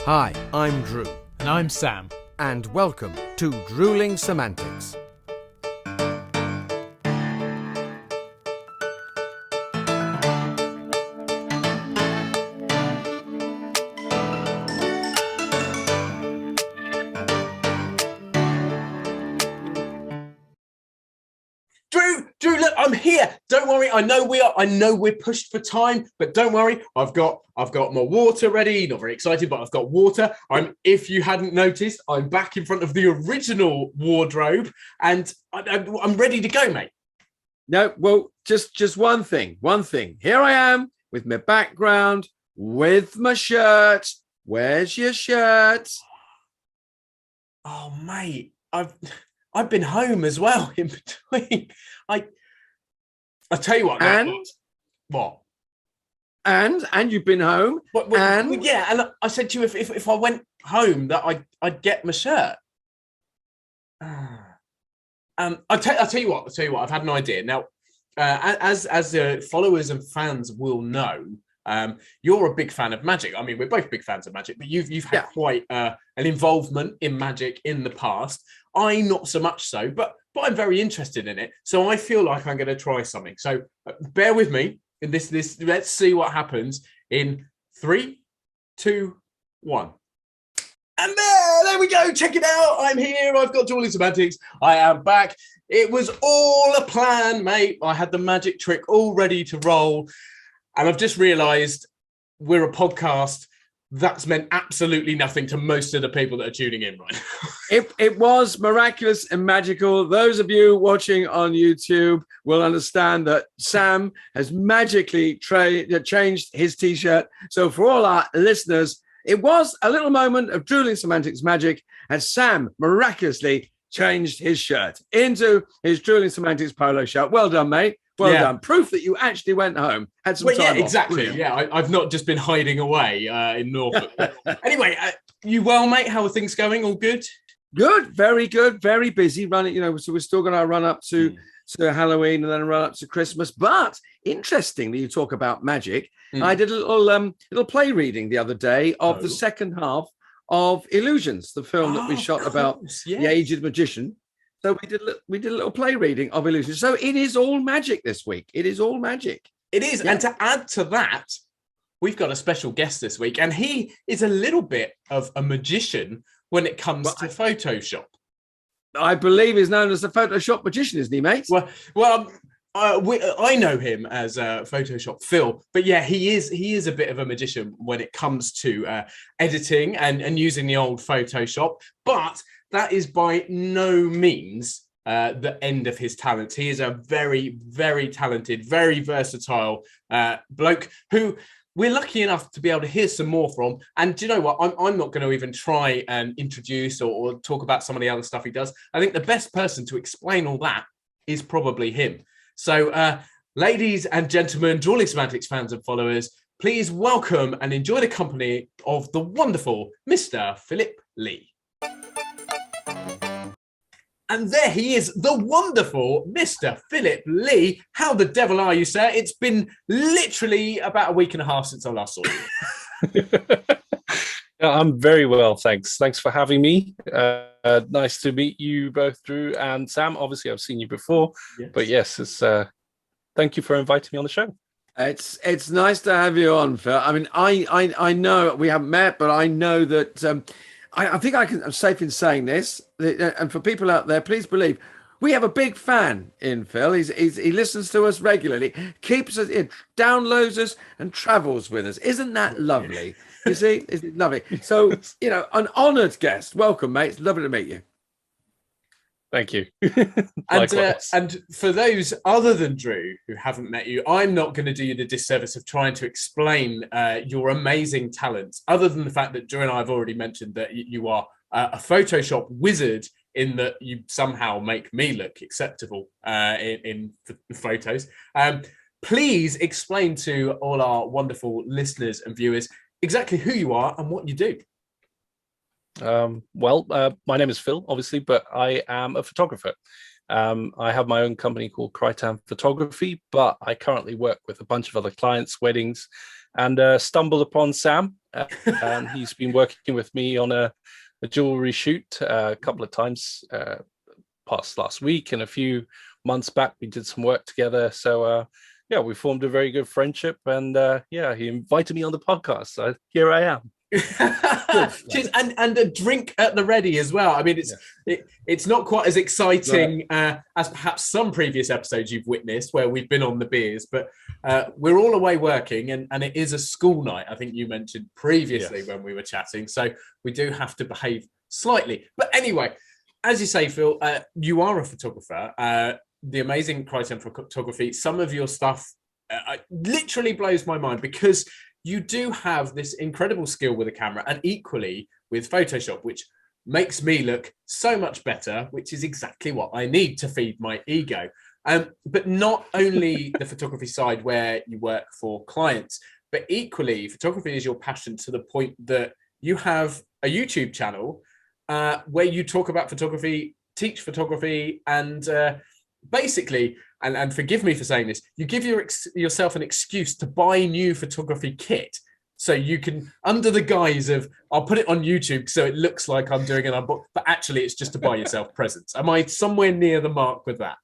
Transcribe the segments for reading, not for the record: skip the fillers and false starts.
Hi, I'm Drew. And I'm Sam. And welcome to Drewling Samantics. Drew, look, I'm here. Don't worry. I know we're pushed for time, but don't worry. I've got my water ready. Not very excited, but I've got water. If you hadn't noticed, I'm back in front of the original wardrobe, and I'm ready to go, mate. No, well, just one thing. Here I am with my background, with my shirt. Where's your shirt? Oh, mate, I've been home as well in between. I tell you what. What? And you've been home. Yeah, and I said to you if I went home that I'd get my shirt. I'll tell you what. I've had an idea now. As followers and fans will know, you're a big fan of magic. I mean, we're both big fans of magic, but you've had quite an involvement in magic in the past. I not so much so, but I'm very interested in it. So I feel like I'm going to try something. So bear with me in this. Let's see what happens in 3, 2, 1. And there we go. Check it out. I'm here. I've got Drewling Samantics. I am back. It was all a plan, mate. I had the magic trick all ready to roll. And I've just realized we're a podcast. That's meant absolutely nothing to most of the people that are tuning in right now. It was miraculous and magical. Those of you watching on YouTube will understand that Sam has magically changed his T-shirt. So for all our listeners, it was a little moment of Drewling Samantics magic as Sam miraculously changed his shirt into his Drewling Samantics polo shirt. Well done, mate. Well done. Proof that you actually went home, had some time off. Exactly. Brilliant. Yeah, I've not just been hiding away in Norfolk. Anyway, you well, mate? How are things going? All good? Good. Very good. Very busy running. So we're still going to run up to Halloween and then run up to Christmas. But interestingly, you talk about magic. I did a little play reading the other day of the second half of Illusions, the film that we shot about the aged magician. So we did a little play reading of Illusions. So it is all magic this week. It is all magic. It is. Yeah. And to add to that, we've got a special guest this week, and he is a little bit of a magician when it comes to Photoshop. I believe he's known as the Photoshop magician, isn't he, mate? I know him as Photoshop Phil, but yeah, he is a bit of a magician when it comes to editing and using the old Photoshop, but that is by no means the end of his talents. He is a very, very talented, very versatile bloke who we're lucky enough to be able to hear some more from. And do you know what? I'm not going to even try and introduce or talk about some of the other stuff he does. I think the best person to explain all that is probably him. So, ladies and gentlemen, Drewling Samantics fans and followers, please welcome and enjoy the company of the wonderful Mr. Phillip Lee. And there he is, the wonderful Mr. Phillip Lee. How the devil are you, sir? It's been literally about a week and a half since I last saw you. I'm very well, thanks. Thanks for having me. Nice to meet you both, Drew and Sam. Obviously, I've seen you before, but yes, it's thank you for inviting me on the show. It's nice to have you on, Phil. I mean, I know we haven't met, but I know that I think I'm safe in saying this. And for people out there, please believe we have a big fan in Phil. He listens to us regularly, keeps us, downloads us, and travels with us. Isn't that lovely? You see, is it lovely? So, an honoured guest. Welcome, mate. It's lovely to meet you. Thank you. And for those other than Drew who haven't met you, I'm not going to do you the disservice of trying to explain your amazing talents, other than the fact that Drew and I have already mentioned that you are a Photoshop wizard in that you somehow make me look acceptable in photos. Please explain to all our wonderful listeners and viewers exactly who you are and what you do. My name is Phil, obviously, but I am a photographer. I have my own company called Crichton Photography, but I currently work with a bunch of other clients, weddings, and stumbled upon Sam. And he's been working with me on a jewelry shoot a couple of times past last week, and a few months back we did some work together. So yeah, we formed a very good friendship, and yeah, he invited me on the podcast. So here I am. Cheers. And a drink at the ready as well. I mean, it's not quite as exciting as perhaps some previous episodes you've witnessed where we've been on the beers, but we're all away working, and it is a school night, I think you mentioned previously when we were chatting, so we do have to behave slightly. But anyway, as you say, Phil, you are a photographer. The amazing Criterion photography, some of your stuff literally blows my mind, because you do have this incredible skill with a camera, and equally with Photoshop, which makes me look so much better, which is exactly what I need to feed my ego. But not only the photography side where you work for clients, but equally photography is your passion, to the point that you have a YouTube channel where you talk about photography, teach photography, and basically, and forgive me for saying this, you give yourself an excuse to buy new photography kit, so you can, under the guise of, I'll put it on YouTube so it looks like I'm doing an unbox, but actually it's just to buy yourself presents. Am I somewhere near the mark with that?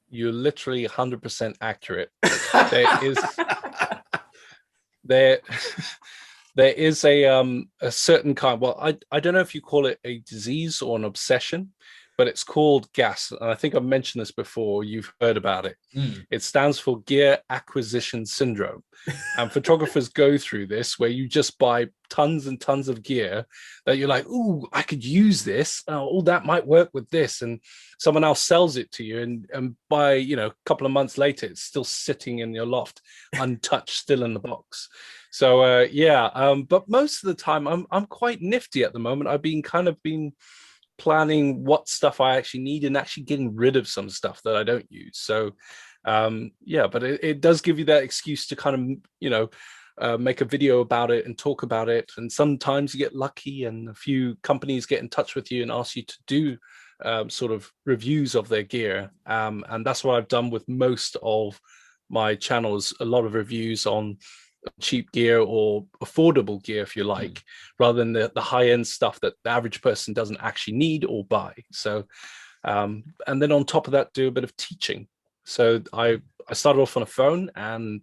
You're literally 100% accurate. There is a certain kind, well, I don't know if you call it a disease or an obsession, but it's called GAS. And I think I've mentioned this before. You've heard about it. It stands for Gear Acquisition Syndrome. And photographers go through this, where you just buy tons and tons of gear that you're like, ooh, I could use this. Oh, that might work with this. And someone else sells it to you. And by, a couple of months later, it's still sitting in your loft, untouched, still in the box. So, but most of the time I'm quite nifty at the moment. I've been planning what stuff I actually need, and actually getting rid of some stuff that I don't use. So but it does give you that excuse to kind of make a video about it and talk about it. And sometimes you get lucky, and a few companies get in touch with you and ask you to do sort of reviews of their gear, and that's what I've done with most of my channels. A lot of reviews on cheap gear or affordable gear, if you like, rather than the high-end stuff that the average person doesn't actually need or buy. So and then on top of that, do a bit of teaching. So I started off on a phone and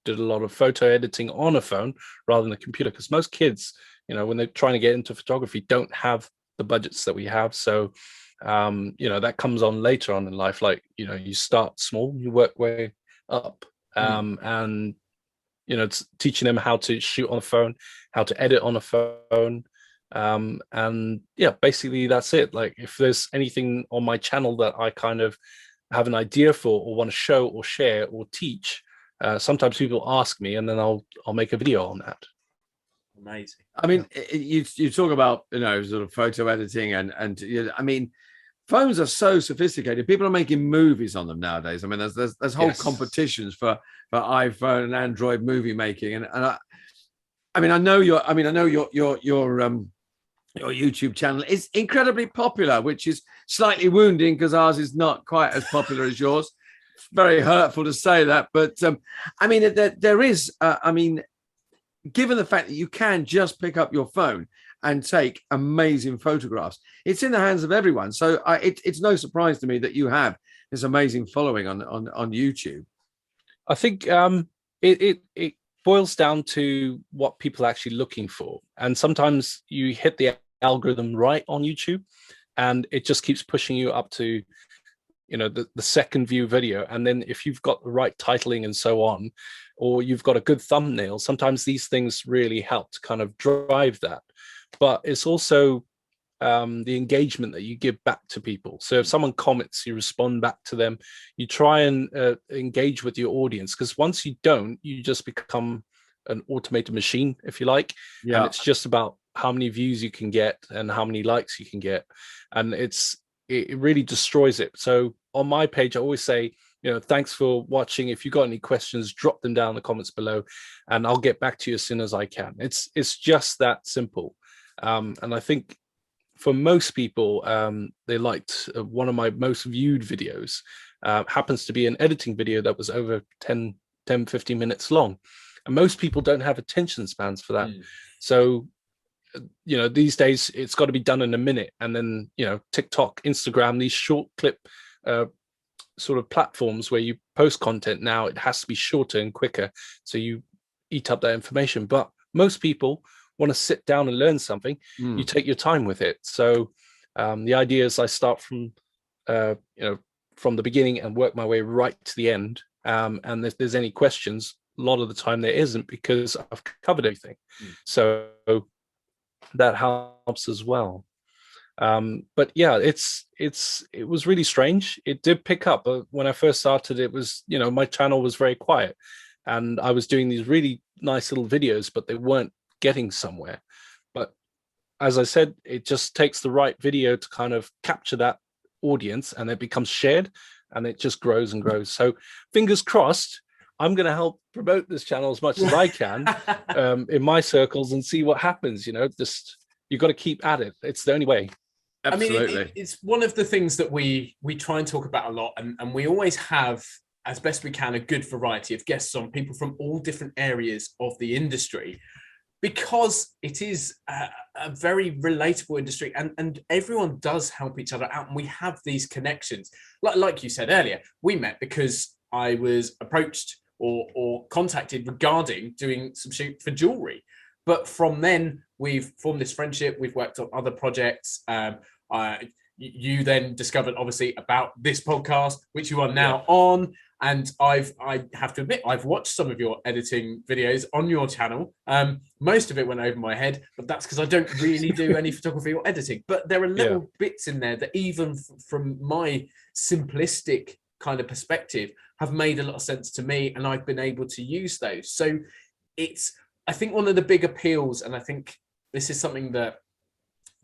did a lot of photo editing on a phone rather than a computer, because most kids, when they're trying to get into photography, don't have the budgets that we have. So that comes on later on in life. Like, you start small, you work way up, and it's teaching them how to shoot on a phone, how to edit on a phone. And yeah, basically that's it. Like, if there's anything on my channel that I kind of have an idea for, or want to show or share or teach, sometimes people ask me, and then I'll make a video on that. Amazing. I mean, you talk about, sort of photo editing, and I mean, phones are so sophisticated. People are making movies on them nowadays. I mean, there's whole competitions for iPhone and Android movie making, and I know your YouTube channel is incredibly popular, which is slightly wounding because ours is not quite as popular as yours. It's very hurtful to say that, but I mean, there is. Given the fact that you can just pick up your phone and take amazing photographs, it's in the hands of everyone. So it's no surprise to me that you have this amazing following on YouTube. I think it boils down to what people are actually looking for. And sometimes you hit the algorithm right on YouTube, and it just keeps pushing you up to, the second view video. And then if you've got the right titling and so on, or you've got a good thumbnail, sometimes these things really help to kind of drive that. But it's also the engagement that you give back to people. So if someone comments, you respond back to them. You try and engage with your audience, because once you don't, you just become an automated machine, if you like. Yeah. And it's just about how many views you can get and how many likes you can get. And it really destroys it. So on my page, I always say, thanks for watching. If you got any questions, drop them down in the comments below, and I'll get back to you as soon as I can. It's just that simple. And I think for most people, they liked one of my most viewed videos, happens to be an editing video that was over 10, 15 minutes long. and most people don't have attention spans for that. So these days it's got to be done in a minute, and then TikTok, Instagram, these short clip sort of platforms where you post content, now it has to be shorter and quicker, so you eat up that information. But most people want to sit down and learn something. You take your time with it. So the idea is I start from from the beginning and work my way right to the end, and if there's any questions, a lot of the time there isn't, because I've covered everything. So that helps as well. But yeah, it was really strange. It did pick up, but when I first started, it was, my channel was very quiet, and I was doing these really nice little videos, but they weren't getting somewhere. But as I said, it just takes the right video to kind of capture that audience, and it becomes shared, and it just grows and grows. So fingers crossed, I'm going to help promote this channel as much as I can in my circles, and see what happens. Just, you've got to keep at it. It's the only way. Absolutely. I mean, it's one of the things that we try and talk about a lot, and we always have, as best we can, a good variety of guests on, people from all different areas of the industry, because it is a very relatable industry, and everyone does help each other out, and we have these connections. Like you said earlier, we met because I was approached or contacted regarding doing some shoot for jewelry. But from then, we've formed this friendship. We've worked on other projects. You then discovered, obviously, about this podcast, which you are now on. And I have to admit, I've watched some of your editing videos on your channel. Most of it went over my head, but that's because I don't really do any photography or editing. But there are little bits in there that, even from my simplistic kind of perspective, have made a lot of sense to me, and I've been able to use those. So it's, I think, one of the big appeals, and I think this is something that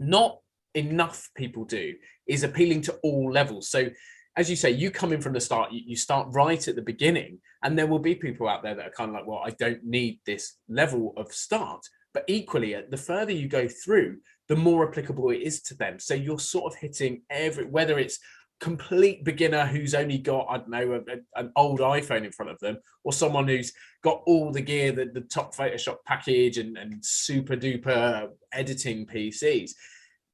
not enough people do, is appealing to all levels. So as you say, you come in from the start, you start right at the beginning, and there will be people out there that are kind of like, well, I don't need this level of start. But equally, the further you go through, the more applicable it is to them. So you're sort of hitting whether it's complete beginner who's only got, I don't know, an old iPhone in front of them, or someone who's got all the gear, the top Photoshop package and super duper editing PCs.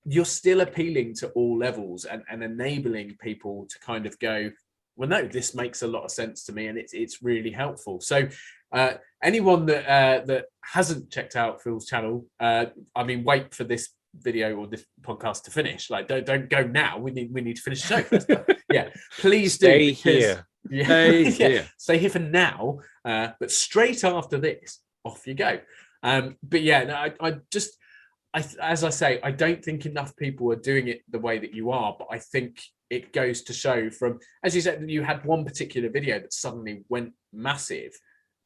You're still appealing to all levels and enabling people to kind of go, well, no, this makes a lot of sense to me, and it's really helpful. So anyone that hasn't checked out Phil's channel, wait for this video or this podcast to finish. Like, don't go now. We need to finish the show first. Yeah, please Stay here. Stay here for now. But straight after this, off you go. But yeah, no, as I say, I don't think enough people are doing it the way that you are, but I think it goes to show from, as you said, you had one particular video that suddenly went massive.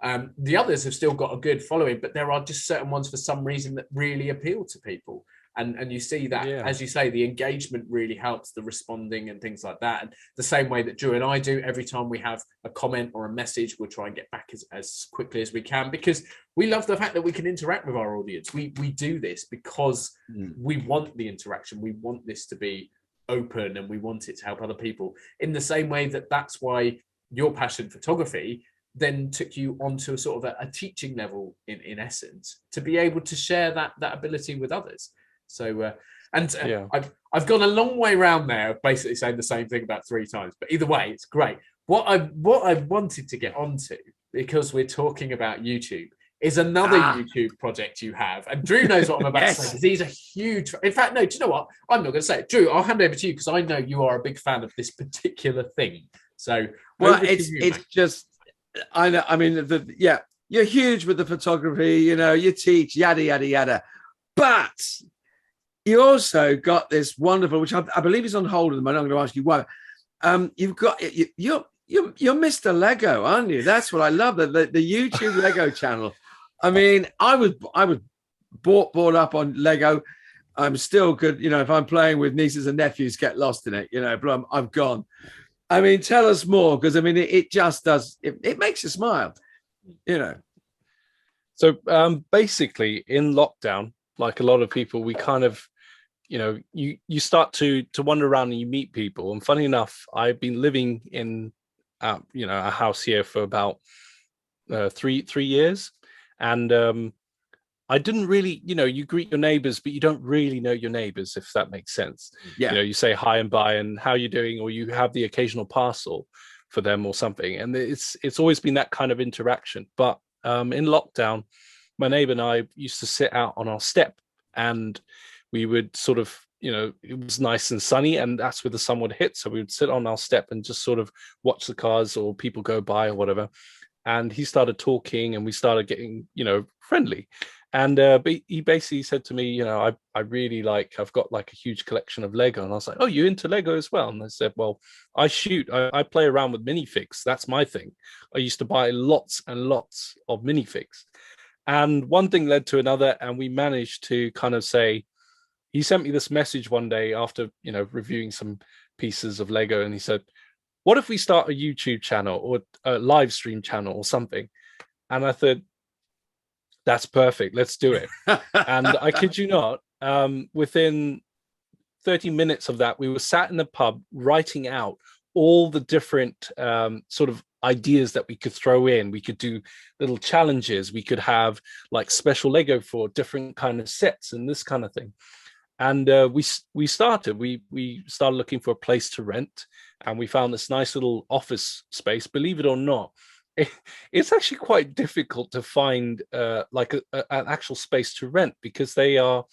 The others have still got a good following, but there are just certain ones for some reason that really appeal to people. And you see that, as you say, the engagement really helps, the responding and things like that. And the same way that Drew and I do, every time we have a comment or a message, we'll try and get back as quickly as we can, because we love the fact that we can interact with our audience. We do this because we want the interaction. We want this to be open, and we want it to help other people. In the same way that's why your passion photography then took you onto a sort of a teaching level, in essence, to be able to share that ability with others. So, I've gone a long way around there, basically saying the same thing about 3 times. But either way, it's great. What I wanted to get onto, because we're talking about YouTube, is another YouTube project you have. And Drew knows what I'm about to say, because he's a huge... In fact, no, do you know what? I'm not going to say it. Drew, I'll hand over to you, because I know you are a big fan of this particular thing. So, well, it's just... I know. I mean, you're huge with the photography. You teach, yada yada yada, but you also got this wonderful, which I believe is on hold at the moment. I'm going to ask you why. You've got you're Mr. Lego, aren't you? That's what I love. The YouTube Lego channel. I mean, I was brought up on Lego. I'm still good. If I'm playing with nieces and nephews, get lost in it. But I'm gone. I mean, tell us more, because I mean, it just does. It makes you smile. So basically, in lockdown, like a lot of people, we kind of, you start to wander around and you meet people. And funny enough, I've been living in, a house here for about 3 years, And I didn't really, you greet your neighbors, but you don't really know your neighbors, if that makes sense. Yeah. You say hi and bye and how you doing, or you have the occasional parcel for them or something. And it's always been that kind of interaction. But in lockdown, my neighbor and I used to sit out on our step, and we would sort of, it was nice and sunny, and that's where the sun would hit. So we would sit on our step and just sort of watch the cars or people go by or whatever. And he started talking, and we started getting, friendly. And but he basically said to me, I really I've got like a huge collection of Lego. And I was like, oh, you into Lego as well? And I said, well, I play around with minifigs. That's my thing. I used to buy lots and lots of minifigs. And one thing led to another, and we managed to kind of say, he sent me this message one day after, reviewing some pieces of Lego. And he said, what if we start a YouTube channel or a live stream channel or something? And I thought, that's perfect. Let's do it. And I kid you not, within 30 minutes of that, we were sat in the pub writing out all the different sort of ideas that we could throw in. We could do little challenges. We could have like special Lego for different kind of sets and this kind of thing. And we started looking for a place to rent, and we found this nice little office space. Believe it or not, it's actually quite difficult to find an actual space to rent, because they are,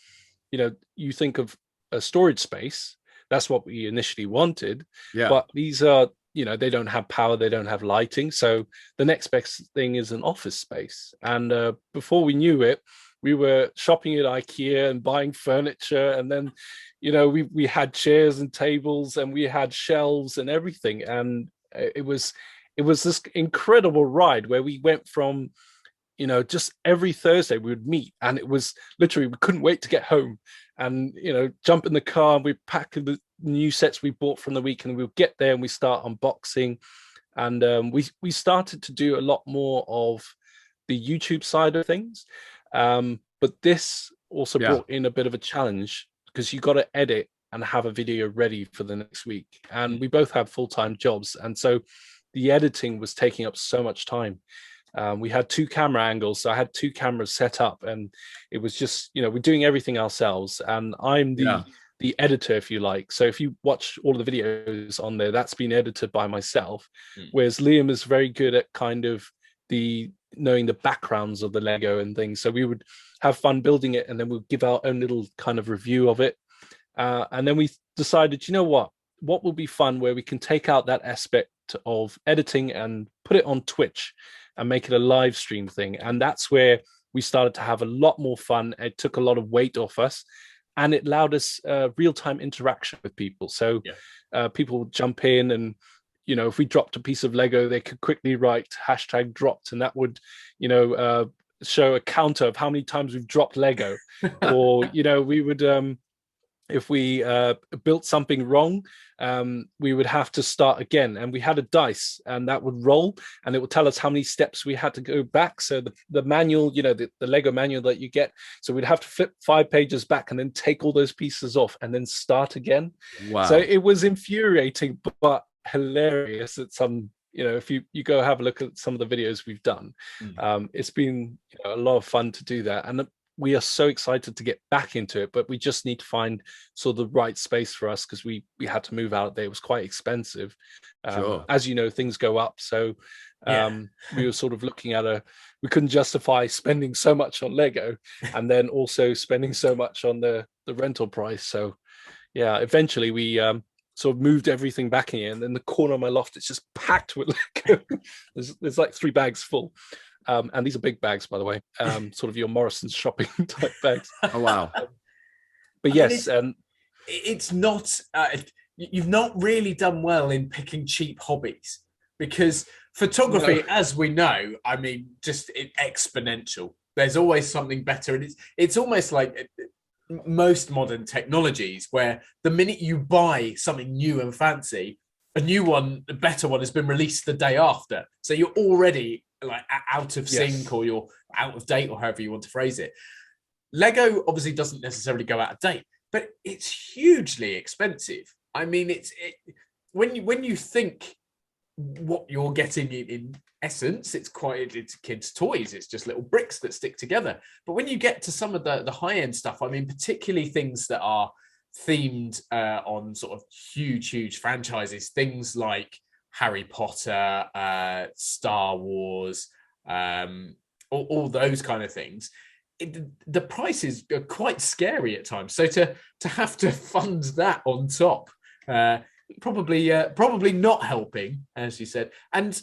you think of a storage space. That's what we initially wanted. Yeah. But these are, they don't have power, they don't have lighting. So the next best thing is an office space. And before we knew it, we were shopping at IKEA and buying furniture. And then, we had chairs and tables, and we had shelves and everything. And it was this incredible ride where we went from, just every Thursday we would meet, and it was literally, we couldn't wait to get home and, jump in the car, and we pack the new sets we bought from the week, and we'll get there and we start unboxing. And we started to do a lot more of the YouTube side of things. But this also brought in a bit of a challenge, because you got to edit and have a video ready for the next week. And we both have full-time jobs. And so the editing was taking up so much time. We had 2 camera angles. So I had 2 cameras set up, and it was just, we're doing everything ourselves. And I'm the editor, if you like. So if you watch all of the videos on there, that's been edited by myself. Whereas Liam is very good at kind of knowing the backgrounds of the Lego and things. So we would have fun building it, and then we'd give our own little kind of review of it. And then we decided, what will be fun, where we can take out that aspect of editing and put it on Twitch and make it a live stream thing. And that's where we started to have a lot more fun. It took a lot of weight off us, and it allowed us real-time interaction with people. So people would jump in, and if we dropped a piece of Lego, they could quickly write #dropped, and that would show a counter of how many times we've dropped Lego. Or we would if we built something wrong, we would have to start again, and we had a dice, and that would roll, and it would tell us how many steps we had to go back. So the manual, the Lego manual that you get, so we'd have to flip 5 pages back and then take all those pieces off and then start again. Wow. So it was infuriating, but hilarious at some, if you go have a look at some of the videos we've done. It's been a lot of fun to do that, and we are so excited to get back into it, but we just need to find sort of the right space for us, because we had to move out there. It was quite expensive. Sure. As things go up. So we were sort of looking at we couldn't justify spending so much on Lego and then also spending so much on the rental price. So eventually we sort of moved everything back in, and in the corner of my loft, it's just packed with Lego. there's like 3 bags full. And these are big bags, by the way, sort of your Morrison's shopping type bags. Oh, wow. But yes, it's not, you've not really done well in picking cheap hobbies, because photography, as we know, just exponential. There's always something better. And it's almost like most modern technologies, where the minute you buy something new and fancy, a new one, a better one, has been released the day after. So you're already like out of sync, or you're out of date, or however you want to phrase it. Lego obviously doesn't necessarily go out of date, but it's hugely expensive. When you think what you're getting in essence, it's kids' toys. It's just little bricks that stick together. But when you get to some of the high-end stuff, I mean, particularly things that are themed on sort of huge franchises, things like Harry Potter, Star Wars, all those kind of things, the prices are quite scary at times. So to have to fund that on top, probably not helping, as you said. And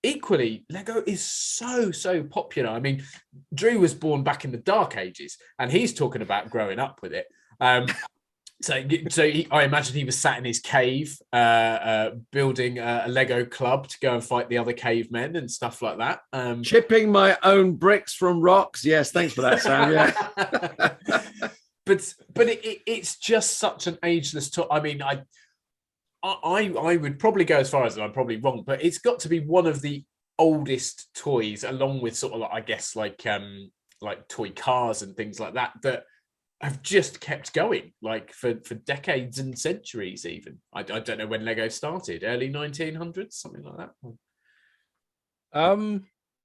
equally, Lego is so popular. I mean, Drew was born back in the dark ages, and he's talking about growing up with it. I imagine he was sat in his cave, building a Lego club to go and fight the other cavemen and stuff like that. Chipping my own bricks from rocks. Yes, thanks for that, Sam. Yeah. but it's just such an ageless toy. I mean, I would probably go as far as, and I'm probably wrong, but it's got to be one of the oldest toys, along with sort of, I guess, like toy cars and things like that have just kept going, like for decades and centuries. Even I don't know when Lego started, early 1900s, something like that.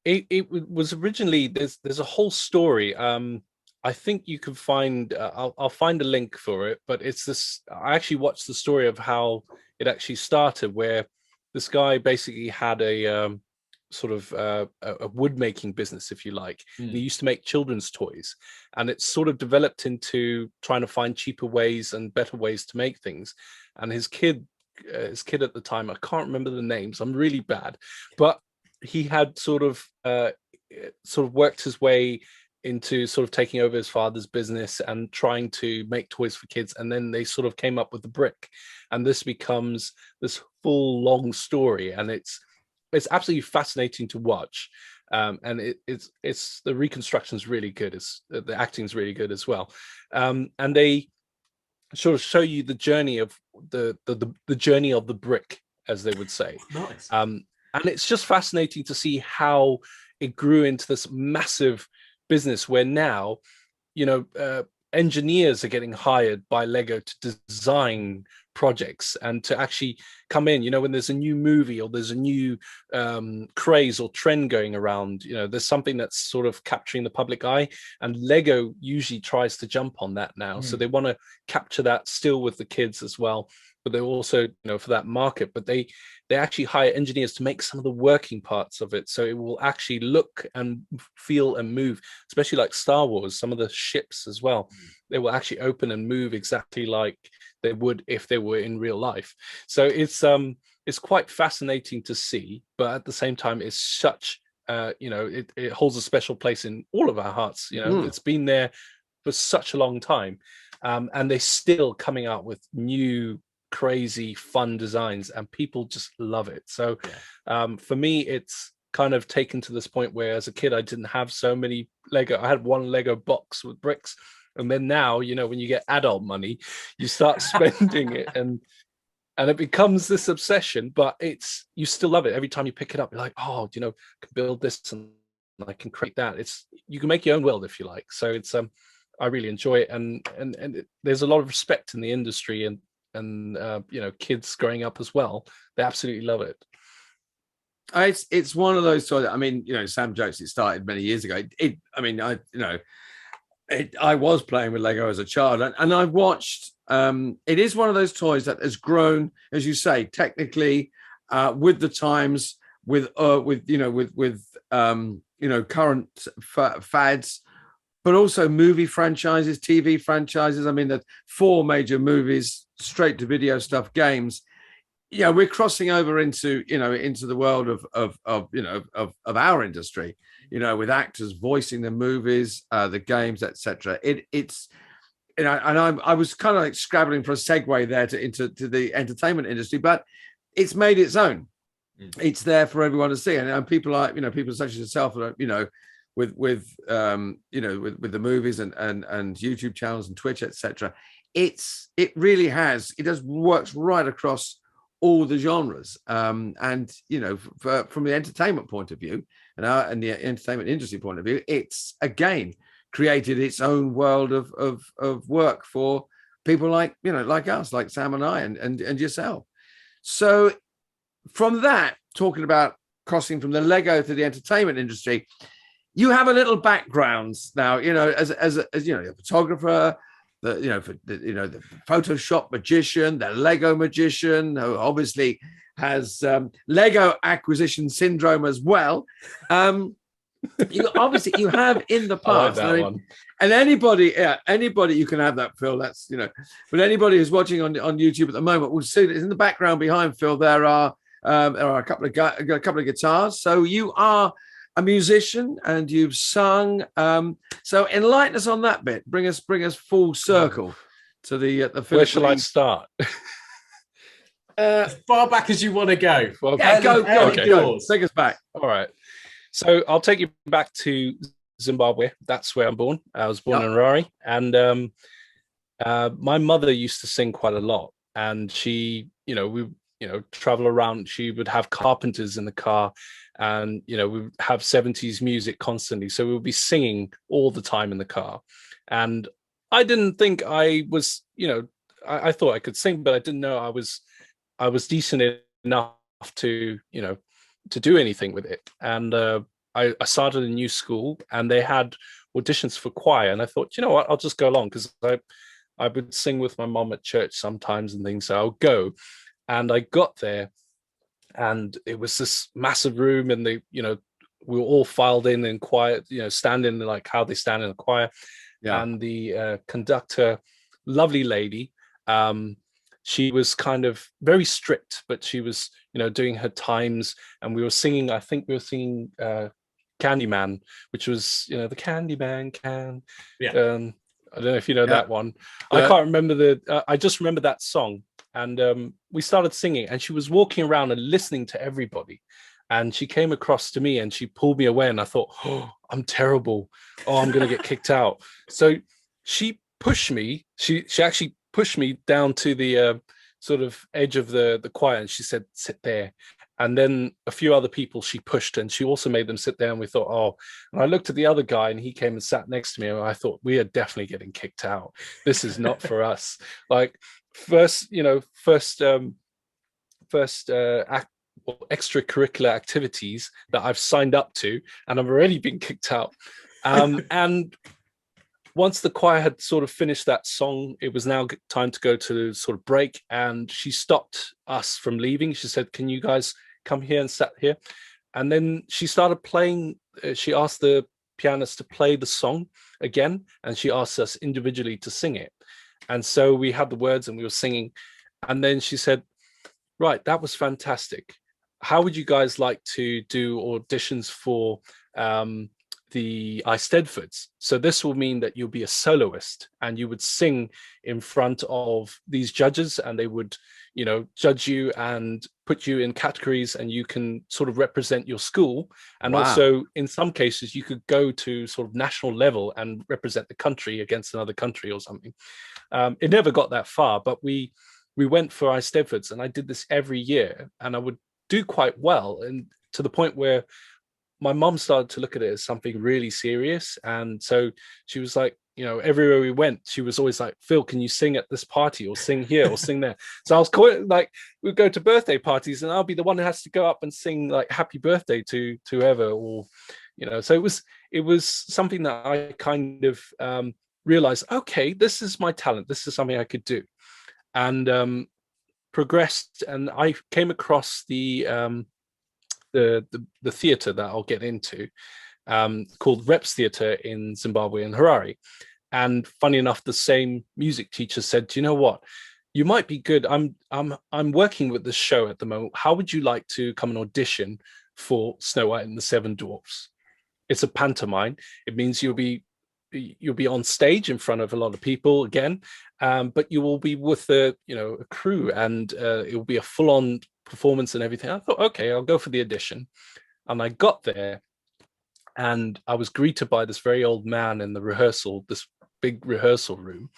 It was originally, there's a whole story. I think you can find, I'll find a link for it, but it's this, I actually watched the story of how it actually started, where this guy basically had a sort of a wood making business, if you like. He used to make children's toys, and it's sort of developed into trying to find cheaper ways and better ways to make things. And his kid at the time, I can't remember the names, I'm really bad, but he had sort of worked his way into sort of taking over his father's business and trying to make toys for kids. And then they sort of came up with the brick, and this becomes this full long story, and it's absolutely fascinating to watch. And it's the reconstruction's really good. The acting's really good as well. And they sort of show you the journey of the journey of the brick, as they would say. Nice. And it's just fascinating to see how it grew into this massive business, where now, engineers are getting hired by Lego to design projects and to actually come in, when there's a new movie or there's a new craze or trend going around, there's something that's sort of capturing the public eye, and Lego usually tries to jump on that now. So they want to capture that still with the kids as well, but they're also, for that market, but they actually hire engineers to make some of the working parts of it, so it will actually look and feel and move, especially like Star Wars, some of the ships as well. They will actually open and move exactly like they would if they were in real life. So it's quite fascinating to see, but at the same time, it's such it holds a special place in all of our hearts. It's been there for such a long time, and they're still coming out with new crazy fun designs, and people just love it. So for me, it's kind of taken to this point where, as a kid, I didn't have so many Lego. I had one Lego box with bricks, and then now, when you get adult money, you start spending it, and it becomes this obsession. But you still love it. Every time you pick it up, you're like, oh, I can build this and I can create that. You can make your own world, if you like. So it's I really enjoy it, and there's a lot of respect in the industry, and kids growing up as well, they absolutely love it. It's one of those toys. I mean, Sam jokes it started many years ago. I was playing with Lego as a child, and I've watched. It is one of those toys that has grown, as you say, technically, with the times, with current fads, but also movie franchises, TV franchises. I mean, the 4 major movies, straight to video stuff, games. Yeah, we're crossing over into the world of our industry, with actors voicing the movies, the games, etc. It's and I was kind of like scrabbling for a segue there into the entertainment industry, but it's made its own. It's there for everyone to see, and people like people such as yourself, with the movies and YouTube channels and Twitch, etc. It really works right across all the genres, and from the entertainment point of view and the entertainment industry point of view, it's again created its own world of work for people like us, like Sam and I and yourself. So from that, talking about crossing from the Lego to the entertainment industry, you have a little background now, as you know, a photographer, the Photoshop magician, the Lego magician, who obviously has Lego acquisition syndrome as well. You have in the past, I like that one. And anybody you can have that, Phil. That's but anybody who's watching on YouTube at the moment will see that in the background behind Phil there are a couple of guitars. So you are a musician and you've sung. So enlighten us on that bit. Bring us full circle to the Phillip Where shall I Lee. start? As far back as you want to go. Well, Go. Take us back. All right. So I'll take you back to Zimbabwe. That's where I'm born. I was born in Harare, and my mother used to sing quite a lot. And she, we travel around. She would have carpenters in the car, and we would have 70s music constantly. So we would be singing all the time in the car. And I didn't think I was, I thought I could sing, but I didn't know I was decent enough to, to do anything with it. And I started a new school, and they had auditions for choir, and I thought, you know what, I'll just go along, because I would sing with my mom at church sometimes and things, so I'll go. And I got there, and it was this massive room, and we were all filed in quiet, standing like how they stand in a choir. And the conductor, lovely lady, she was kind of very strict, but she was, doing her times, and we were singing, I think we were singing Candyman, which was, the Candyman can. I don't know if you know that one. I can't remember I just remember that song. And we started singing, and she was walking around and listening to everybody. And she came across to me, and she pulled me away, and I thought, oh, I'm terrible. Oh, I'm going to get kicked out. So she pushed me. She actually pushed me down to the sort of edge of the choir, and she said, sit there. And then a few other people she pushed, and she also made them sit there. And we thought, oh, and I looked at the other guy, and he came and sat next to me, and I thought, we are definitely getting kicked out. This is not for us. Like first extracurricular activities that I've signed up to, and I've already been kicked out. And once the choir had sort of finished that song, it was now time to go to sort of break, and she stopped us from leaving. She said, can you guys come here and sit here? And then she started playing. She asked the pianist to play the song again, and she asked us individually to sing it. And so we had the words, and we were singing. And then she said, right, that was fantastic. How would you guys like to do auditions for the eisteddfods? So this will mean that you'll be a soloist, and you would sing in front of these judges, and they would, judge you and put you in categories, and you can sort of represent your school. And also in some cases you could go to sort of national level and represent the country against another country or something. It never got that far, but we went for eisteddfods, and I did this every year, and I would do quite well, and to the point where my mom started to look at it as something really serious. And so she was like, everywhere we went, she was always like, Phil, can you sing at this party, or sing here, or sing there? So I was quite like, we'd go to birthday parties, and I'll be the one who has to go up and sing like happy birthday to whoever, or so it was something that I kind of realized, okay, this is my talent, this is something I could do. And progressed, and I came across the theatre that I'll get into, called Reps Theatre in Zimbabwe, in Harare. And funny enough, the same music teacher said, do you know what, you might be good. I'm working with this show at the moment. How would you like to come and audition for Snow White and the Seven Dwarfs? It's a pantomime. It means you'll be on stage in front of a lot of people again, but you will be with a crew, and it will be a full-on performance and everything. I thought, okay, I'll go for the audition. And I got there, and I was greeted by this very old man in the rehearsal, this big rehearsal room.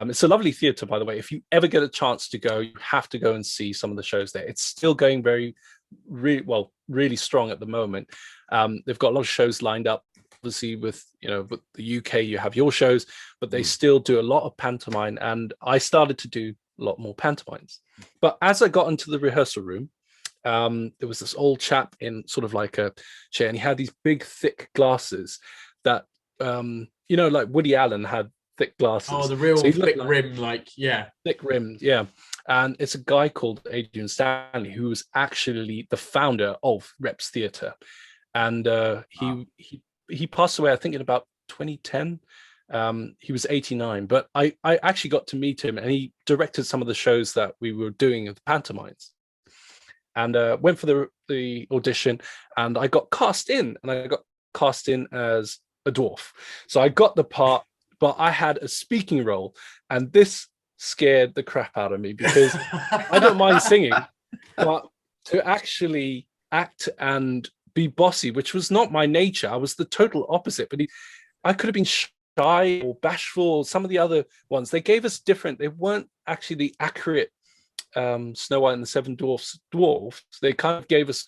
It's a lovely theatre, by the way. If you ever get a chance to go, you have to go and see some of the shows there. It's still going really strong at the moment. They've got a lot of shows lined up. Obviously, with the UK, you have your shows, but they still do a lot of pantomime, and I started to do a lot more pantomimes. But as I got into the rehearsal room, there was this old chap in sort of like a chair, and he had these big, thick glasses that, like Woody Allen had thick glasses. Oh, the real so thick rim, thick rimmed, yeah. And it's a guy called Adrian Stanley who was actually the founder of Reps Theatre, and he passed away, I think, in about 2010. He was 89, but I actually got to meet him, and he directed some of the shows that we were doing at the pantomimes, and went for the audition, and I got cast in, as a dwarf. So I got the part, but I had a speaking role, and this scared the crap out of me because I don't mind singing, but to actually act and be bossy, which was not my nature. I was the total opposite, but I could have been shy or bashful. Some of the other ones, they gave us different, they weren't actually the accurate Snow White and the Seven Dwarfs. They kind of gave us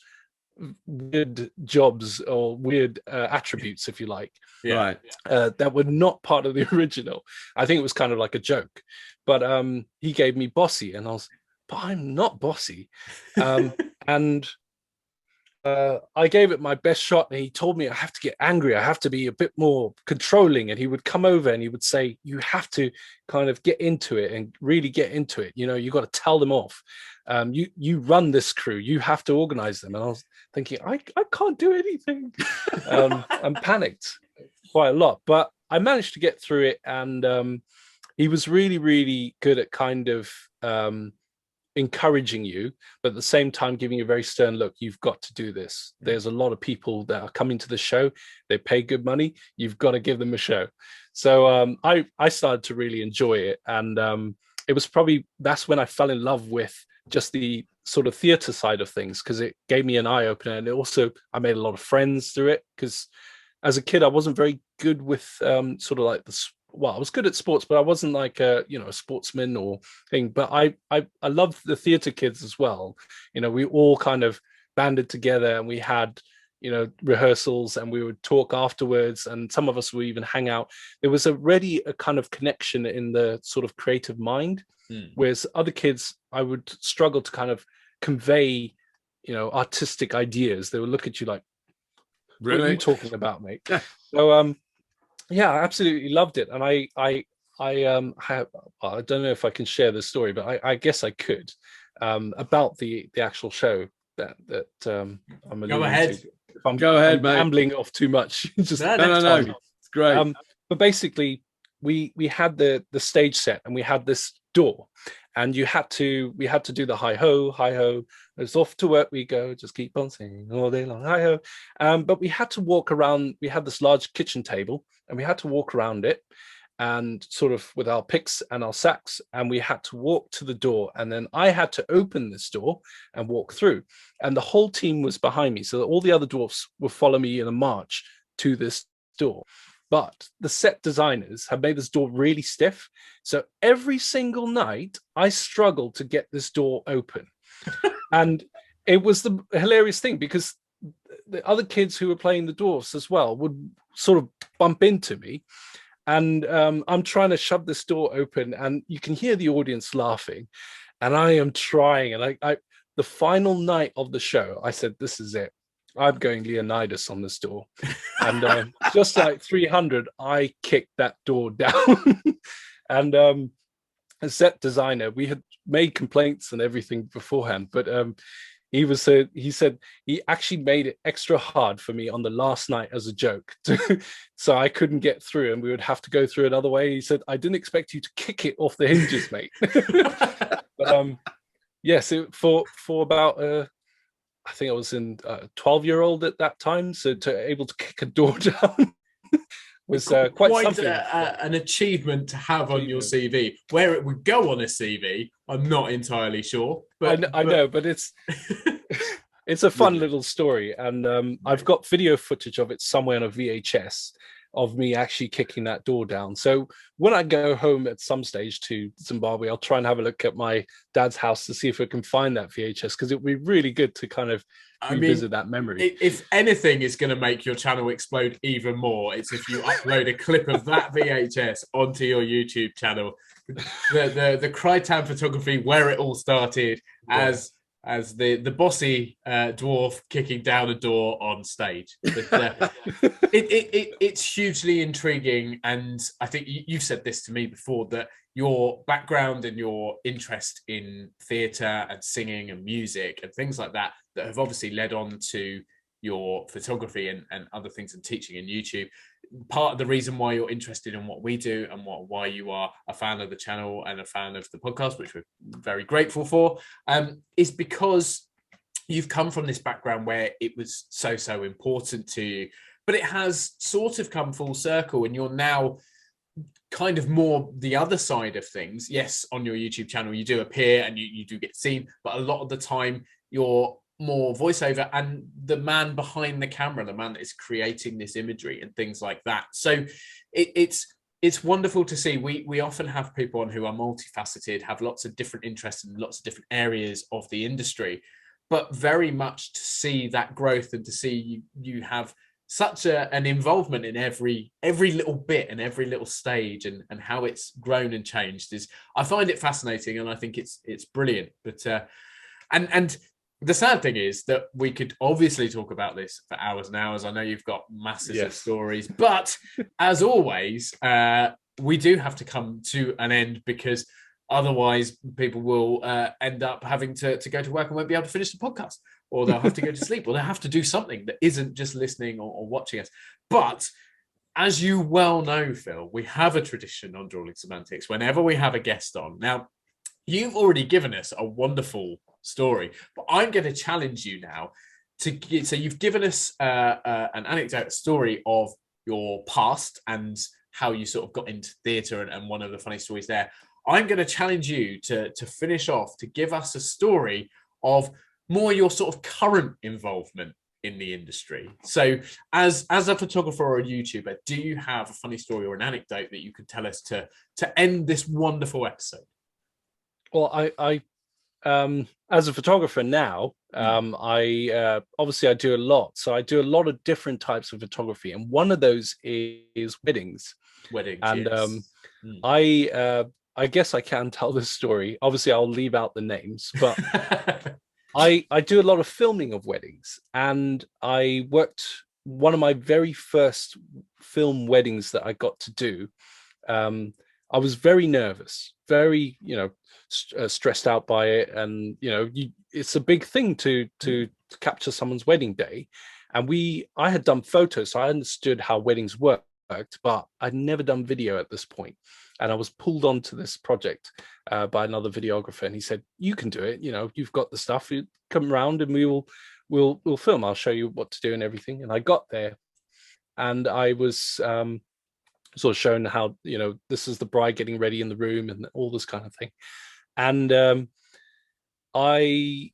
weird jobs or weird attributes, if you like, right, that were not part of the original. I think it was kind of like a joke, but he gave me bossy, and I was, but I'm not bossy. And I gave it my best shot, and he told me I have to get angry, I have to be a bit more controlling, and he would come over and he would say, you have to kind of get into it and really get into it, you got to tell them off. You run this crew, you have to organize them. And I was thinking, I can't do anything. I'm panicked quite a lot, but I managed to get through it. And he was really, really good at kind of encouraging you, but at the same time giving you a very stern look. You've got to do this. There's a lot of people that are coming to the show, they pay good money, you've got to give them a show. So I started to really enjoy it, and it was probably, that's when I fell in love with just the sort of theater side of things, because it gave me an eye opener, and it also, I made a lot of friends through it, because as a kid I wasn't very good with sort of like I was good at sports, but I wasn't like a sportsman or thing. But I loved the theater kids as well. We all kind of banded together, and we had rehearsals, and we would talk afterwards, and some of us would even hang out. There was already a kind of connection in the sort of creative mind, whereas other kids, I would struggle to kind of convey artistic ideas. They would look at you like, really? What are you talking about, mate? So yeah, I absolutely loved it. And I don't know if I can share this story, but I guess I could, about the actual show that I'm alluding Go ahead. to. If I'm mate. Rambling off too much. Just no. It's great. But basically, we had the stage set, and we had this door, and we had to do the hi ho. It's off to work we go, just keep on singing all day long, hi ho. But we had to walk around. We had this large kitchen table, and we had to walk around it, and sort of with our picks and our sacks, and we had to walk to the door, and then I had to open this door and walk through, and the whole team was behind me, so that all the other dwarfs would follow me in a march to this door. But the set designers have made this door really stiff, so every single night I struggled to get this door open. And it was the hilarious thing, because the other kids who were playing the dwarfs as well would sort of bump into me, and I'm trying to shove this door open, and you can hear the audience laughing, and I am trying, and I the final night of the show, I said, this is it, I'm going Leonidas on this door. And just like 300, I kicked that door down. And a set designer, we had made complaints and everything beforehand, but he said he actually made it extra hard for me on the last night as a joke, so I couldn't get through, and we would have to go through another way. He said, I didn't expect you to kick it off the hinges, mate. But yes, for about I think I was in 12-year-old at that time, so to able to kick a door down was quite something. An achievement to have on your CV. Where it would go on a CV, I'm not entirely sure. But I know, but it's it's a fun little story, and I've got video footage of it somewhere on a VHS of me actually kicking that door down. So when I go home at some stage to Zimbabwe, I'll try and have a look at my dad's house to see if I can find that VHS, because it would be really good to kind of revisit that memory. If anything is going to make your channel explode even more, it's if you upload a clip of that VHS onto your YouTube channel. The Crytan photography, where it all started, as as the bossy dwarf kicking down a door on stage. But it's hugely intriguing, and I think you've said this to me before, that your background and your interest in theatre and singing and music and things like that have obviously led on to your photography and other things and teaching and YouTube. Part of the reason why you're interested in what we do and why you are a fan of the channel and a fan of the podcast, which we're very grateful for, is because you've come from this background where it was so important to you, but it has sort of come full circle, and you're now kind of more the other side of things. Yes, on your YouTube channel you do appear and you do get seen, but a lot of the time you're more voiceover and the man behind the camera, the man that is creating this imagery and things like that. So it's wonderful to see. We often have people on who are multifaceted, have lots of different interests in lots of different areas of the industry, but very much to see that growth and to see you have such an involvement in every little bit and every little stage and how it's grown and changed I find it fascinating, and I think it's brilliant. But and the sad thing is that we could obviously talk about this for hours and hours. I know you've got masses of stories, but as always, we do have to come to an end, because otherwise people will end up having to go to work and won't be able to finish the podcast, or they'll have to go to sleep, or they'll have to do something that isn't just listening or watching us. But as you well know, Phil, we have a tradition on Drewling Samantics whenever we have a guest on. Now, you've already given us a wonderful story, but I'm going to challenge you now so you've given us an anecdote, a story of your past and how you sort of got into theatre and one of the funny stories there. I'm going to challenge you to finish off, to give us a story of more your sort of current involvement in the industry. So as a photographer or a YouTuber, do you have a funny story or an anecdote that you could tell us to end this wonderful episode? Well, I as a photographer now, I obviously I do a lot. So I do a lot of different types of photography, and one of those is weddings. And yes. I guess I can tell this story. Obviously, I'll leave out the names, but I do a lot of filming of weddings, and I worked one of my very first film weddings that I got to do. I was very nervous, very, stressed out by it. And, it's a big thing to capture someone's wedding day. And I had done photos, so I understood how weddings worked, but I'd never done video at this point. And I was pulled onto this project by another videographer, and he said, "You can do it. You've got the stuff. You come around and we'll film. I'll show you what to do and everything." And I got there, and I was sort of shown how, this is the bride getting ready in the room and all this kind of thing. And I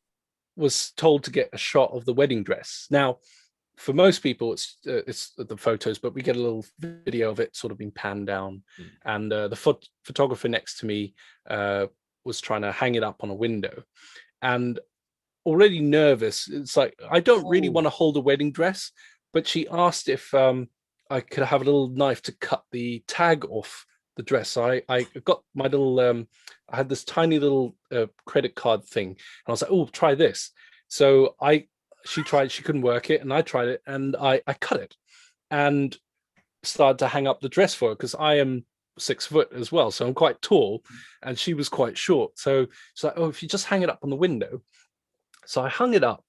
was told to get a shot of the wedding dress. Now, for most people, it's the photos, but we get a little video of it sort of being panned down. And the photographer next to me was trying to hang it up on a window, and already nervous. It's like, I don't really want to hold a wedding dress, but she asked if I could have a little knife to cut the tag off the dress. So I got my little, I had this tiny little credit card thing, and I was like, "Oh, try this." So she tried, she couldn't work it, and I tried it, and I cut it and started to hang up the dress for her, because I am 6 foot as well, so I'm quite tall, and she was quite short. So she's like, "Oh, if you just hang it up on the window." So I hung it up,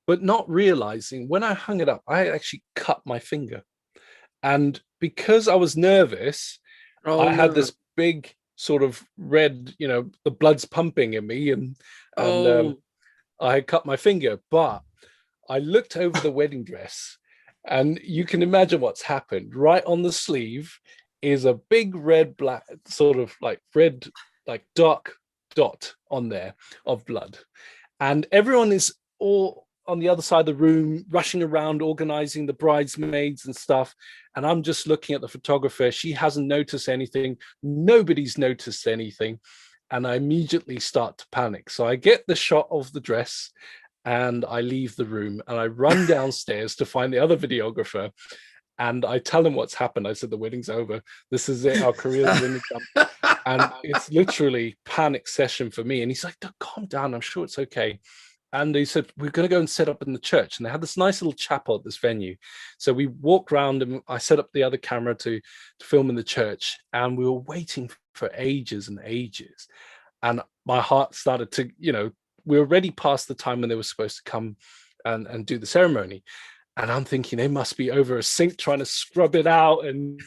but not realizing when I hung it up, I actually cut my finger. And because I was nervous, I had this big sort of red, the blood's pumping in me, and I had cut my finger. But I looked over the wedding dress, and you can imagine what's happened. Right on the sleeve is a big black, sort of like red, like dark dot on there of blood. And everyone is all on the other side of the room, rushing around, organizing the bridesmaids and stuff. And I'm just looking at the photographer. She hasn't noticed anything. Nobody's noticed anything. And I immediately start to panic. So I get the shot of the dress, and I leave the room, and I run downstairs to find the other videographer. And I tell him what's happened. I said, "The wedding's over. This is it. Our careers are in the dump." And it's literally panic session for me. And he's like, "Calm down. I'm sure it's okay." and they said, we're going to go and set up in the church. And they had this nice little chapel at this venue. So we walked around and I set up the other camera to film in the church. And we were waiting for ages and ages. And my heart started to, we were already past the time when they were supposed to come and do the ceremony. And I'm thinking they must be over a sink trying to scrub it out. And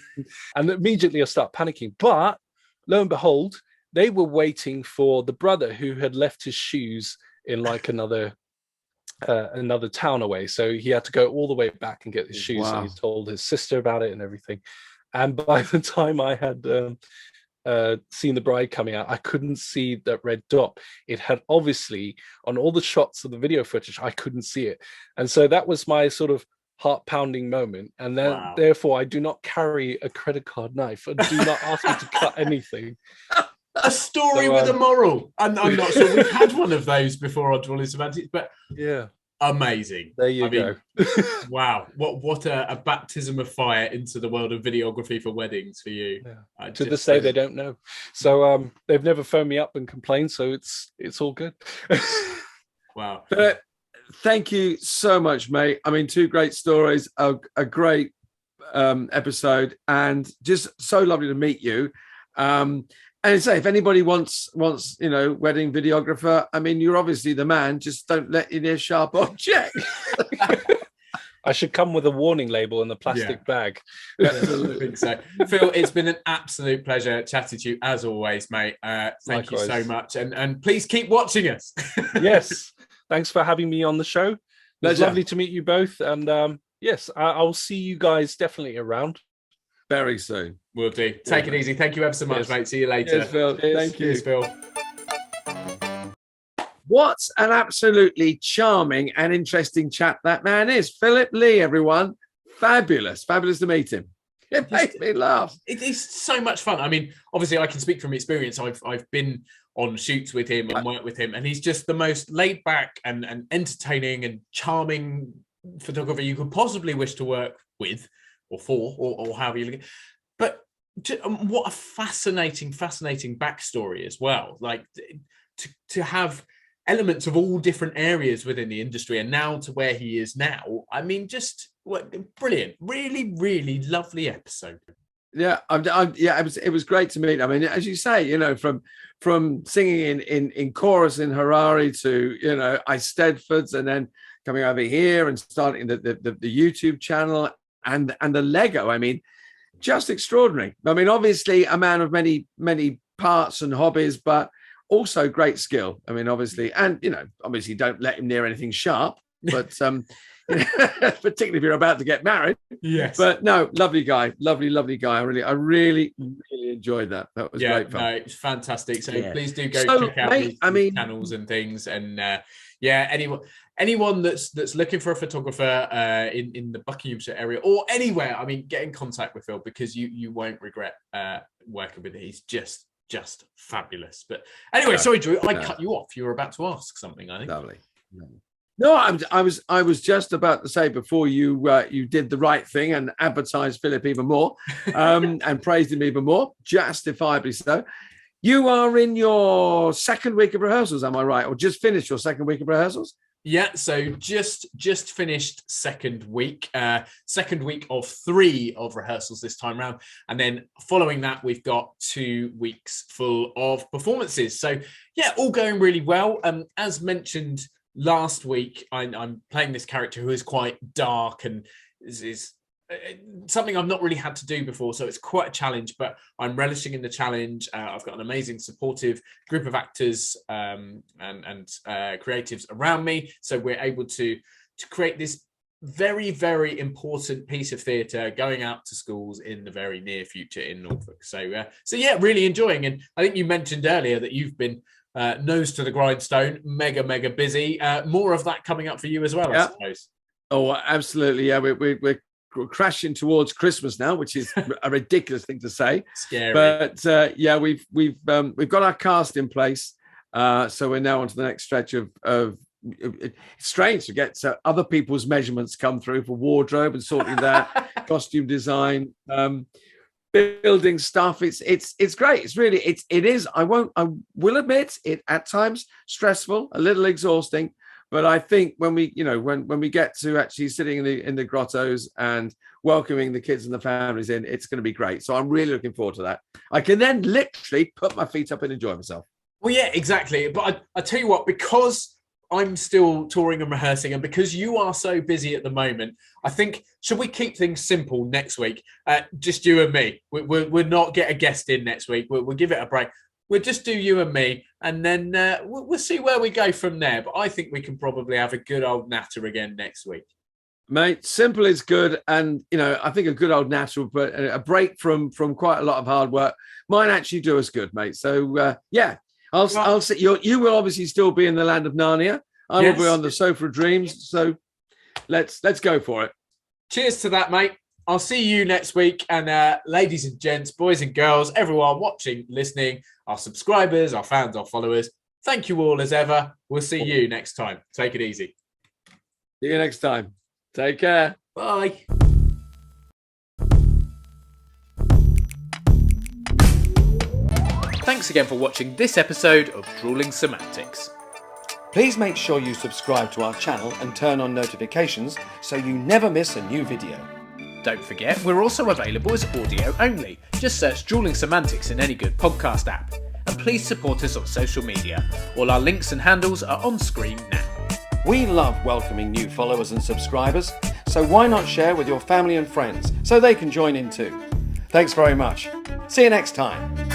immediately I start panicking. But lo and behold, they were waiting for the brother who had left his shoes in like another town away. So he had to go all the way back and get his shoes. Wow. And he told his sister about it and everything. And by the time I had seen the bride coming out, I couldn't see that red dot. It had obviously, on all the shots of the video footage, I couldn't see it. And so that was my sort of heart-pounding moment. And then therefore I do not carry a credit card knife and do not ask me to cut anything. A story with a moral. I'm not sure we've had one of those before on Drewling Samantics, but yeah, amazing. There you go. Wow, what a baptism of fire into the world of videography for weddings for you. Yeah. To this day, they don't know. So they've never phoned me up and complained. So it's all good. Wow. But thank you so much, mate. I mean, 2 great stories, a great episode, and just so lovely to meet you. And say, if anybody wants, wedding videographer, I mean, you're obviously the man. Just don't let in a sharp object. I should come with a warning label in the plastic bag. I think so. Phil, it's been an absolute pleasure chatting to you as always, mate. Thank you so much, and please keep watching us. Yes, thanks for having me on the show. It's lovely to meet you both, and yes, I'll see you guys definitely around. Very soon. Will do. Take it easy. Thank you ever so much, mate. See you later. Cheers, Phil. Thank you. Cheers, Phil. What an absolutely charming and interesting chap that man is. Phillip Lee, everyone. Fabulous. Fabulous to meet him. It makes me laugh. It is so much fun. I mean, obviously, I can speak from experience. I've been on shoots with him and worked with him, and he's just the most laid back and entertaining and charming photographer you could possibly wish to work with. Or for, or however you look at it. But what a fascinating backstory as well. Like to have elements of all different areas within the industry, and now to where he is now. I mean, just brilliant. Really, really lovely episode. Yeah, it was great to meet. I mean, as you say, from singing in chorus in Harare to eisteddfods, and then coming over here and starting the YouTube channel. And the Lego, I mean, just extraordinary. I mean, obviously a man of many parts and hobbies, but also great skill. I mean, obviously, and obviously don't let him near anything sharp, but particularly if you're about to get married. Yes. But no, lovely guy. I really enjoyed that. That was great fun. No, it's fantastic. So please do go check out these channels and things. And anyone that's looking for a photographer in the Buckinghamshire area or anywhere, I mean, get in contact with Phil, because you won't regret working with him. He's just fabulous. But anyway, sorry, Drew, I cut you off. You were about to ask something, I think. Lovely. No, I was just about to say, before you did the right thing and advertised Philip even more, and praised him even more, justifiably so. You are in your 2nd week of rehearsals, am I right? Or just finished your 2nd week of rehearsals? Yeah, so just finished 2nd week of 3 of rehearsals this time round, and then following that we've got 2 weeks full of performances. So yeah, all going really well. As mentioned last week, I'm playing this character who is quite dark and is something I've not really had to do before, so it's quite a challenge, but I'm relishing in the challenge. I've got an amazing supportive group of actors and creatives around me, so we're able to create this very, very important piece of theatre going out to schools in the very near future in Norfolk. So yeah, really enjoying. And I think you mentioned earlier that you've been nose to the grindstone, mega busy. More of that coming up for you as well, I suppose. Oh, absolutely. Yeah, we're crashing towards Christmas now, which is a ridiculous thing to say. Scary. But we've got our cast in place, so we're now on to the next stretch of it's strange to get other people's measurements come through for wardrobe and sorting that, costume design, building stuff. It's great. It's really it is. I will admit it at times stressful, a little exhausting, But I think when we, when we get to actually sitting in the grottos and welcoming the kids and the families in, it's going to be great. So I'm really looking forward to that. I can then literally put my feet up and enjoy myself. Well, yeah, exactly. But I tell you what, because I'm still touring and rehearsing, and because you are so busy at the moment, I think, should we keep things simple next week? Just you and me. We'll not get a guest in next week. We'll give it a break. We'll just do you and me, and then we'll see where we go from there. But I think we can probably have a good old natter again next week. Mate, simple is good. And, I think a good old natter, but a break from quite a lot of hard work might actually do us good, mate. So, yeah, I'll see. You will obviously still be in the land of Narnia. I will be on the sofa of dreams. So let's go for it. Cheers to that, mate. I'll see you next week. And ladies and gents, boys and girls, everyone watching, listening, our subscribers, our fans, our followers, thank you all as ever. We'll see you next time. Take it easy. See you next time. Take care. Bye. Thanks again for watching this episode of Drewling Samantics. Please make sure you subscribe to our channel and turn on notifications so you never miss a new video. Don't forget, we're also available as audio only. Just search Drewling Samantics in any good podcast app. And please support us on social media. All our links and handles are on screen now. We love welcoming new followers and subscribers, so why not share with your family and friends so they can join in too? Thanks very much. See you next time.